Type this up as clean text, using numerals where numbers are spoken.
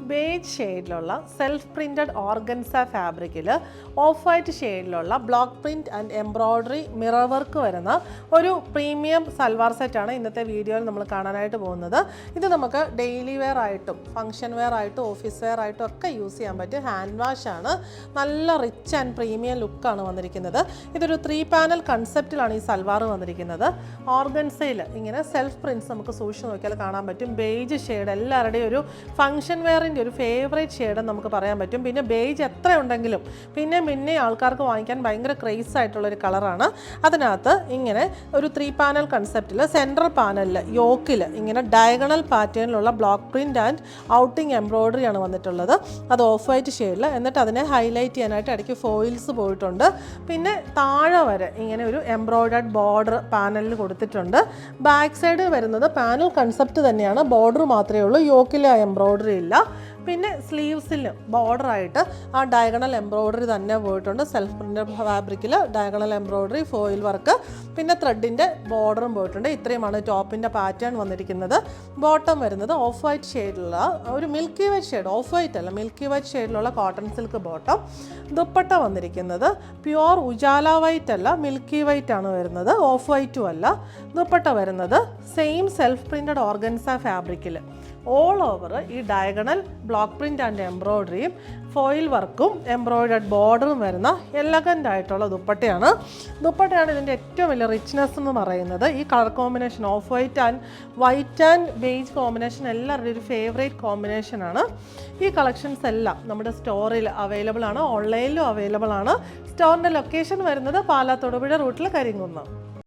Beige ഷെയ്ഡിലുള്ള self printed organza ഫാബ്രിക്കിൽ off white ഷെയ്ഡിലുള്ള block print and embroidery mirror work വരുന്ന ഒരു പ്രീമിയം സൽവാർ സെറ്റാണ് ഇന്നത്തെ വീഡിയോയിൽ നമ്മൾ കാണാനായിട്ട് പോകുന്നത്. ഇത് നമുക്ക് ഡെയിലി വെയർ ആയിട്ടും ഫംഗ്ഷൻ വെയർ ആയിട്ടും ഓഫീസ് വെയർ ആയിട്ടും ഒക്കെ യൂസ് ചെയ്യാൻ പറ്റും. ഹാൻഡ് വാഷ് ആണ്. നല്ല റിച്ച് ആൻഡ് പ്രീമിയം ലുക്കാണ് വന്നിരിക്കുന്നത്. ഇതൊരു 3 പാനൽ കൺസെപ്റ്റിലാണ് ഈ സൽവാർ വന്നിരിക്കുന്നത്. ഓർഗൻസയിൽ ഇങ്ങനെ സെൽഫ് പ്രിൻറ്റ്സ് നമുക്ക് സൂക്ഷിച്ച് നോക്കിയാൽ കാണാൻ പറ്റും. ബേജ് ഷെയ്ഡ് എല്ലാവരുടെയും ഒരു ഫംഗ്ഷൻ വെയറിൻ്റെ ഒരു ഫേവറേറ്റ് ഷെയ്ഡ് നമുക്ക് പറയാൻ പറ്റും. പിന്നെ ബേജ് എത്ര ഉണ്ടെങ്കിലും പിന്നെ ആൾക്കാർക്ക് വാങ്ങിക്കാൻ ഭയങ്കര ക്രേസ് ആയിട്ടുള്ളൊരു കളറാണ്. അതിനകത്ത് ഇങ്ങനെ ഒരു 3 പാനൽ കൺസെപ്റ്റിൽ സെൻട്രൽ പാനലിൽ യോക്കിൽ ഇങ്ങനെ ഡയഗണൽ പാറ്റേണിലുള്ള ബ്ലോക്ക് പ്രിൻറ്റ് ആൻഡ് ഔട്ടിങ് എംബ്രോയ്ഡറി ആണ് വന്നിട്ടുള്ളത്. അത് ഓഫ് വൈറ്റ് ഷെയ്ഡിൽ. എന്നിട്ട് അതിനെ ഹൈലൈറ്റ് ചെയ്യാനായിട്ട് ഇടയ്ക്ക് ഫോയിൽസ് പോയിട്ടുണ്ട്. പിന്നെ താഴെ വരെ ഇങ്ങനെ ഒരു എംബ്രോയ്ഡർഡ് ബോർഡർ പാനലിൽ കൊടുത്തിട്ടുണ്ട്. ബാക്ക് സൈഡ് വരുന്നത് പാനൽ കൺസെപ്റ്റ് തന്നെയാണ്, ബോർഡർ മാത്രമേ ഉള്ളൂ, യോക്കിൽ ആ എംബ്രോയ്ഡറി ഇല്ല. പിന്നെ സ്ലീവ്സിൽ ബോർഡറായിട്ട് ആ ഡയഗണൽ എംബ്രോയ്ഡറി തന്നെ പോയിട്ടുണ്ട്. സെൽഫ് പ്രിൻറ്റഡ് ഫാബ്രിക്കിൽ ഡയഗണൽ എംബ്രോയ്ഡറി, ഫോയിൽ വർക്ക്, പിന്നെ ത്രെഡിൻ്റെ ബോർഡറും പോയിട്ടുണ്ട്. ഇത്രയുമാണ് ടോപ്പിൻ്റെ പാറ്റേൺ വന്നിരിക്കുന്നത്. ബോട്ടം വരുന്നത് ഓഫ് വൈറ്റ് ഷെയ്ഡിലുള്ള ഒരു milky white shade, off white അല്ല മിൽക്കി വൈറ്റ് ഷെയ്ഡിലുള്ള കോട്ടൺ സിൽക്ക് ബോട്ടം. ദുപ്പട്ട വന്നിരിക്കുന്നത് പ്യുവർ ഉജാല വൈറ്റ് അല്ല, മിൽക്കി വൈറ്റ് ആണ് വരുന്നത്, ഓഫ് വൈറ്റും അല്ല. ദുപ്പട്ട വരുന്നത് സെയിം സെൽഫ് പ്രിൻറ്റഡ് ഓർഗൻസ ഫാബ്രിക്കിൽ ഓൾ ഓവർ ഈ ഡയഗണൽ ബ്ലോക്ക് പ്രിൻ്റ് ആൻഡ് എംബ്രോയ്ഡറിയും ഫോയിൽ വർക്കും എംബ്രോയ്ഡർഡ് ബോർഡറും വരുന്ന എലഗൻ്റ് ആയിട്ടുള്ള ദുപ്പട്ടയാണ് ഇതിൻ്റെ ഏറ്റവും വലിയ റിച്ച്നെസ് എന്ന് പറയുന്നത്. ഈ colour combination of white and beige combination എല്ലാവരുടെയും ഒരു ഫേവറേറ്റ് കോമ്പിനേഷനാണ്. ഈ കളക്ഷൻസ് എല്ലാം നമ്മുടെ സ്റ്റോറിൽ അവൈലബിൾ ആണ്, ഓൺലൈനിലും അവൈലബിൾ ആണ്. സ്റ്റോറിൻ്റെ ലൊക്കേഷൻ വരുന്നത് പാലാ തൊടുപുഴ റൂട്ടിൽ കരിങ്കുന്നം.